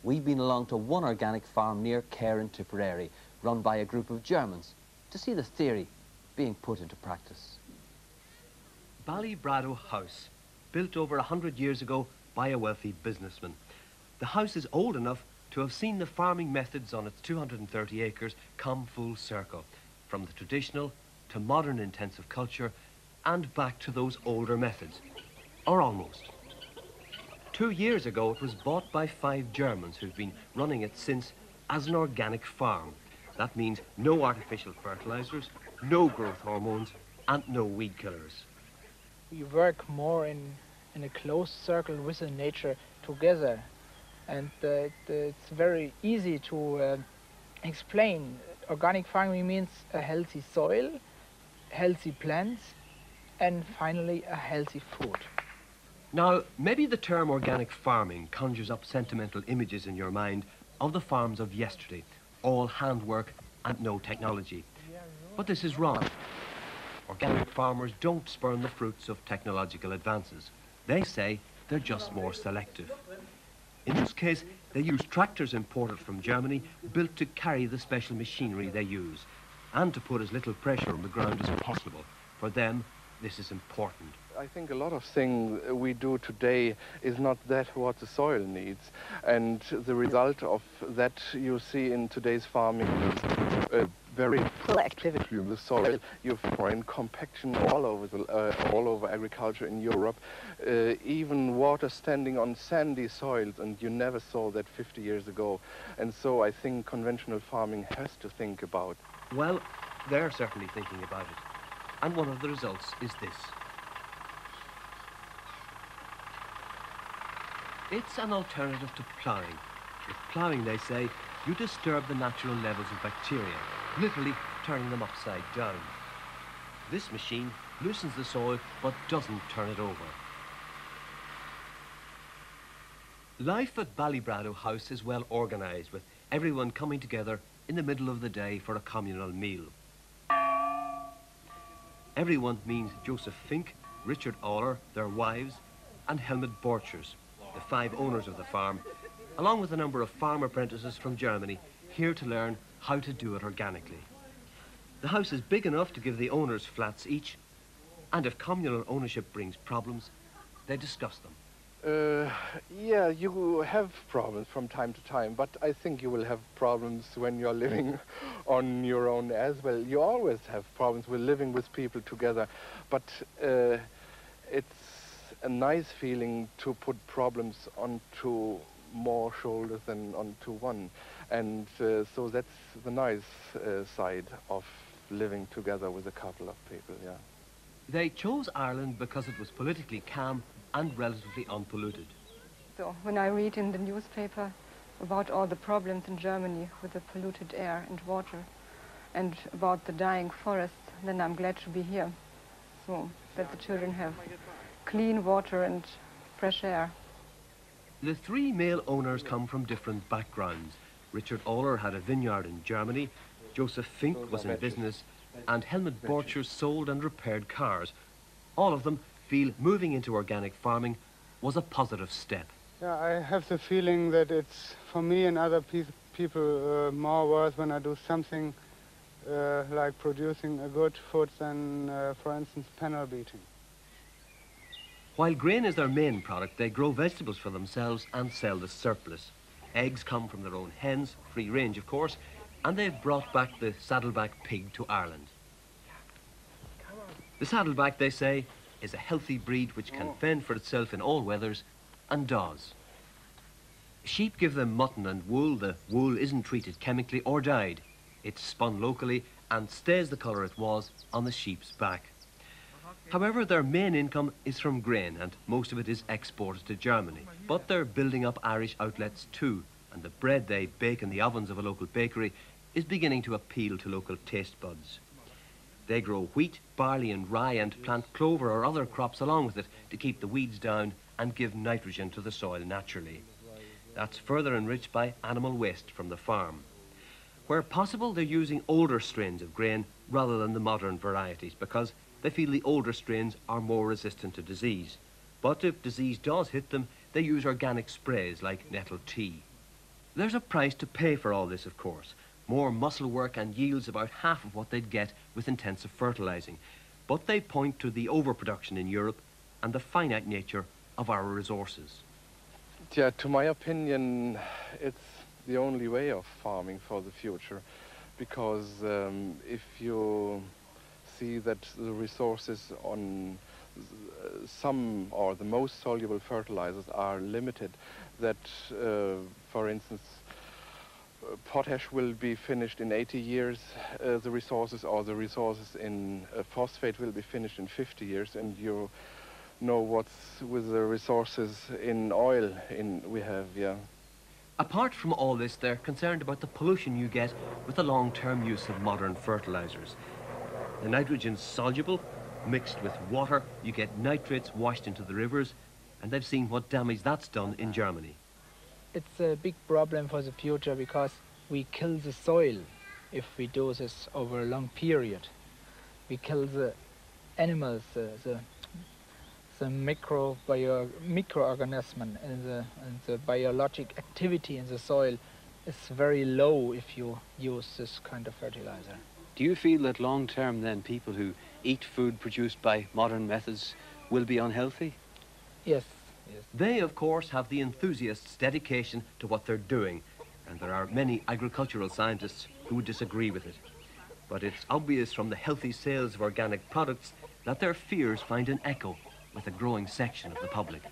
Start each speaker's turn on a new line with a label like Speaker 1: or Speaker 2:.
Speaker 1: we've been along to one organic farm near Cahir in Tipperary, run by a group of Germans, to see the theory being put into practice.
Speaker 2: Ballybrado House, built over 100 years ago by a wealthy businessman. The house is old enough to have seen the farming methods on its 230 acres come full circle, from the traditional to modern intensive culture and back to those older methods, or almost. 2 years ago it was bought by 5 Germans who've been running it since as an organic farm. That means no artificial fertilizers, no growth hormones and no weed killers.
Speaker 3: We work more in a closed circle with the nature together, and it's very easy to explain. Organic farming means a healthy soil, healthy plants, and finally a healthy food.
Speaker 2: Now, maybe the term organic farming conjures up sentimental images in your mind of the farms of yesterday, all handwork and no technology. But this is wrong. Organic farmers don't spurn the fruits of technological advances. They say they're just more selective. In this case, they use tractors imported from Germany, built to carry the special machinery they use, and to put as little pressure on the ground as possible. For them, this is important.
Speaker 4: I think a lot of things we do today is not that what the soil needs, and the result of that you see in today's farming is very poor activity of the soil. You find compaction all over agriculture in Europe, even water standing on sandy soils, and you never saw that 50 years ago. And so I think conventional farming has to think about.
Speaker 2: Well, they're certainly thinking about it, and one of the results is this. It's an alternative to ploughing. With ploughing, they say, you disturb the natural levels of bacteria, literally turning them upside down. This machine loosens the soil but doesn't turn it over. Life at Ballybrado House is well organised, with everyone coming together in the middle of the day for a communal meal. Everyone means Joseph Fink, Richard Aller, their wives, and Helmut Borchers, the 5 owners of the farm, along with a number of farm apprentices from Germany, here to learn how to do it organically. The house is big enough to give the owners flats each, and if communal ownership brings problems, they discuss them.
Speaker 4: Yeah, you have problems from time to time, but I think you will have problems when you're living on your own as well. You always have problems with living with people together, but it's a nice feeling to put problems onto more shoulders than onto one. And so that's the nice side of living together with a couple of people, yeah.
Speaker 2: They chose Ireland because it was politically calm and relatively unpolluted.
Speaker 5: So when I read in the newspaper about all the problems in Germany with the polluted air and water and about the dying forests, then I'm glad to be here, so that the children have clean water and fresh air.
Speaker 2: The 3 male owners come from different backgrounds. Richard Aller had a vineyard in Germany, Joseph Fink was in business, and Helmut Borchers sold and repaired cars. All of them feel moving into organic farming was a positive step.
Speaker 6: Yeah, I have the feeling that it's, for me and other people, more worth when I do something like producing a good food than, for instance, panel beating.
Speaker 2: While grain is their main product, they grow vegetables for themselves and sell the surplus. Eggs come from their own hens, free range of course, and they've brought back the saddleback pig to Ireland. The saddleback, they say, is a healthy breed which can fend for itself in all weathers, and does. Sheep give them mutton and wool. The wool isn't treated chemically or dyed. It's spun locally and stays the colour it was on the sheep's back. However, their main income is from grain, and most of it is exported to Germany. But they're building up Irish outlets too, and the bread they bake in the ovens of a local bakery is beginning to appeal to local taste buds. They grow wheat, barley and rye and plant clover or other crops along with it to keep the weeds down and give nitrogen to the soil naturally. That's further enriched by animal waste from the farm. Where possible, they're using older strains of grain rather than the modern varieties because they feel the older strains are more resistant to disease. But if disease does hit them, they use organic sprays like nettle tea. There's a price to pay for all this, of course. More muscle work and yields about half of what they'd get with intensive fertilizing. But they point to the overproduction in Europe and the finite nature of our resources.
Speaker 4: Yeah, to my opinion, it's the only way of farming for the future, because if you see that the resources on some or the most soluble fertilizers are limited, that for instance potash will be finished in 80 years, the resources in phosphate will be finished in 50 years, and you know what's with the resources in oil we have, yeah.
Speaker 2: Apart from all this, they're concerned about the pollution you get with the long-term use of modern fertilizers. The nitrogen's soluble, mixed with water, you get nitrates washed into the rivers, and they've seen what damage that's done in Germany.
Speaker 3: It's a big problem for the future because we kill the soil if we do this over a long period. We kill the animals, the microorganism, and the biologic activity in the soil is very low if you use this kind of fertilizer.
Speaker 7: Do you feel that long term then people who eat food produced by modern methods will be unhealthy?
Speaker 3: Yes. Yes.
Speaker 2: They, of course, have the enthusiasts' dedication to what they're doing, and there are many agricultural scientists who would disagree with it. But it's obvious from the healthy sales of organic products that their fears find an echo with a growing section of the public.